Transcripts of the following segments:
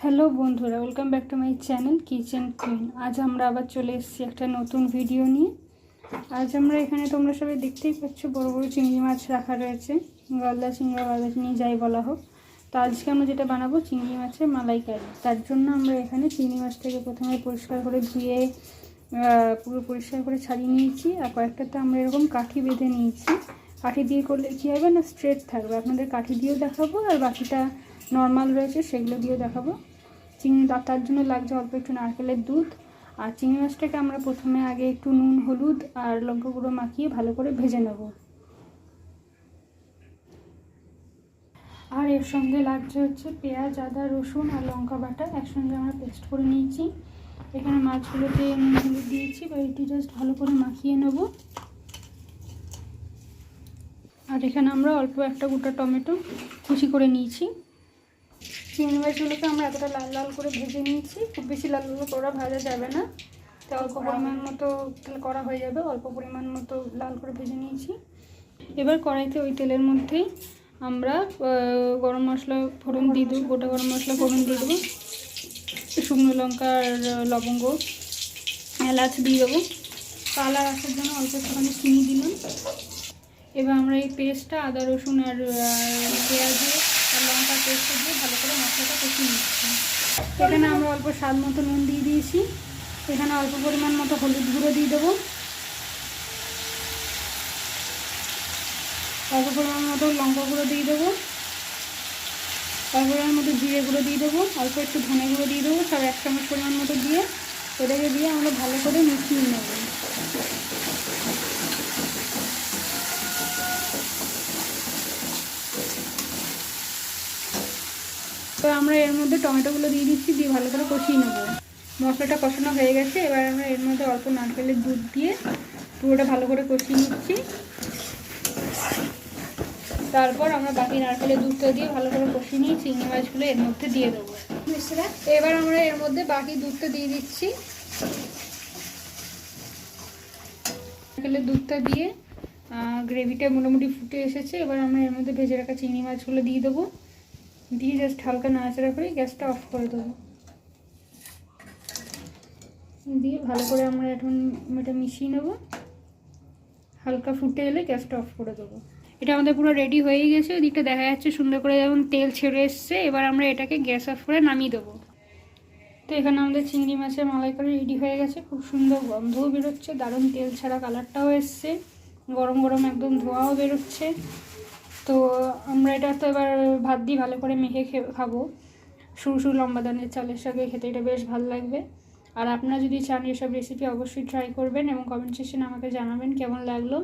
Hello বন্ধুরা, welcome back to my channel kitchen queen. আজ আমরা আবার চলে এসেছি একটা নতুন ভিডিও নিয়ে। আজ আমরা এখানে তোমরা সবাই দেখতেই পাচ্ছ বড় বড় চিংড়ি মাছ রাখা রয়েছে, গলদা চিংড়া বাগদা চিংড়ি যাই বলা হোক। তো আজকে আমরা যেটা বানাবো চিংড়ি মাছের মালাইকারি। তার জন্য আমরা এখানে চিংড়ি মাছটাকে প্রথমে পরিষ্কার করে ধুয়ে পুরো পরিষ্কার করে ছাড়িয়ে নিয়েছি, আর কয়েকটাতে আমরা এরকম কাঠি বেঁধে নিয়েছি। কাঠি দিয়ে করলে কী হবে না, স্ট্রেট থাকবে। আপনাদের কাঠি দিয়েও দেখাবো, আর বাকিটা নর্মাল রয়েছে সেগুলো দিয়েও দেখাবো। চিংড়ি তার জন্য লাগছে অল্প একটু নারকেলের দুধ। আর চিংড়ি মাছটাকে আমরা প্রথমে আগে একটু নুন, হলুদ আর লঙ্কা গুঁড়ো মাখিয়ে ভালো করে ভেজে নেব। আর এর সঙ্গে লাগছে হচ্ছে পেঁয়াজ, আদা, রসুন আর লঙ্কা বাটা একসঙ্গে আমরা পেস্ট করে নিয়েছি। এখানে মাছগুলোতে নুন হলুদ দিয়েছি, বা একটু জাস্ট ভালো করে মাখিয়ে নেব। আর এখানে আমরা অল্প একটা গোটা টমেটো কুচি করে নিয়েছি। চিংড়ি মাছগুলোকে আমরা এতটা লাল লাল করে ভেজে নিয়েছি। খুব বেশি লাল লাল করা ভাজা যাবে না, তো অল্প পরিমাণ মতো করা হয়ে যাবে। অল্প পরিমাণ মতো লাল করে ভেজে নিয়েছি। এবার কড়াইতে ওই তেলের মধ্যেই আমরা গরম মশলা ফোড়ন দিয়ে দেবো, গোটা গরম মশলা ফোড়ন দিয়ে দেবো, শুকনো লঙ্কা আর লবঙ্গ, এলাচ দিয়ে দেবো। কালার আসার জন্য অল্প একটুখানি চিনি দিলাম। এবার আমরা এই পেস্টটা আদা রসুন আর পেঁয়াজ আর লঙ্কা পেস্টটা দিয়ে ভালো করে মশলাটা কষিয়ে নিচ্ছি। এখানে আমরা অল্প স্বাদ মতো নুন দিয়ে দিয়েছি। এখানে অল্প পরিমাণ মতো হলুদ গুঁড়ো দিয়ে দেবো, অল্প পরিমাণ মতো লঙ্কা গুঁড়ো দিয়ে দেবো, অল্প পরিমাণ মতো জিরে গুঁড়ো দিয়ে দেবো, অল্প একটু ধনে গুঁড়ো দিয়ে দেবো। সব 1 চামচ পরিমাণ মতো দিয়ে এটাকে দিয়ে আমরা ভালো করে মিশিয়ে নেব। তো আমরা এর মধ্যে টমেটোগুলো দিয়ে দিচ্ছি, দিয়ে ভালো করে কষিয়ে নেব। মশলাটা কষানো হয়ে গেছে। এবার আমরা এর মধ্যে অল্প নারকেলের দুধ দিয়ে পুরোটা ভালো করে কষিয়ে নিচ্ছি। তারপর আমরা বাকি নারকেলের দুধটা দিয়ে ভালো করে কষিয়ে নিয়ে চিংড়ি মাছগুলো এর মধ্যে দিয়ে দেবো। এবার আমরা এর মধ্যে বাকি দুধটা দিয়ে দিচ্ছি। নারকেলের দুধটা দিয়ে গ্রেভিটা মোটামুটি ফুটে এসেছে। এবার আমরা এর মধ্যে ভেজে রাখা চিংড়ি মাছগুলো দিয়ে দেবো, দিয়ে জাস্ট হালকা নাড়াচাড়া করে গ্যাসটা অফ করে দেবো। দিয়ে ভালো করে আমরা এখন এটা মিশিয়ে নেব। হালকা ফুটে এলে গ্যাসটা অফ করে দেবো। এটা আমাদের পুরো রেডি হয়ে গেছে। ওদিকটা দেখা যাচ্ছে সুন্দর করে যেমন তেল ছেড়ে এসছে। এবার আমরা এটাকে গ্যাস অফ করে নামিয়ে দেবো। তো এখানে আমাদের চিংড়ি মাছের মালাইকারি রেডি হয়ে গেছে। খুব সুন্দর গন্ধও বেরোচ্ছে, দারুণ তেল ছাড়া কালারটাও এসছে, গরম গরম একদম ধোঁয়াও বেরোচ্ছে। তো আমরা এটা তো এবার ভাত দিয়ে ভালো করে মেখে খাবো। সরু সরু লম্বা দানের চালের সঙ্গে খেতে এটা বেশ ভালো লাগবে। আর আপনারা যদি চান এসব রেসিপি অবশ্যই ট্রাই করবেন এবং কমেন্ট সেকশনে আমাকে জানাবেন কেমন লাগলো।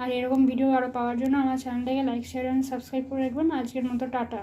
আর এরকম ভিডিও আরও পাওয়ার জন্য আমার চ্যানেলটাকে লাইক, শেয়ার অ্যান্ড সাবস্ক্রাইব করে রাখবেন। আজকের মতো টাটা।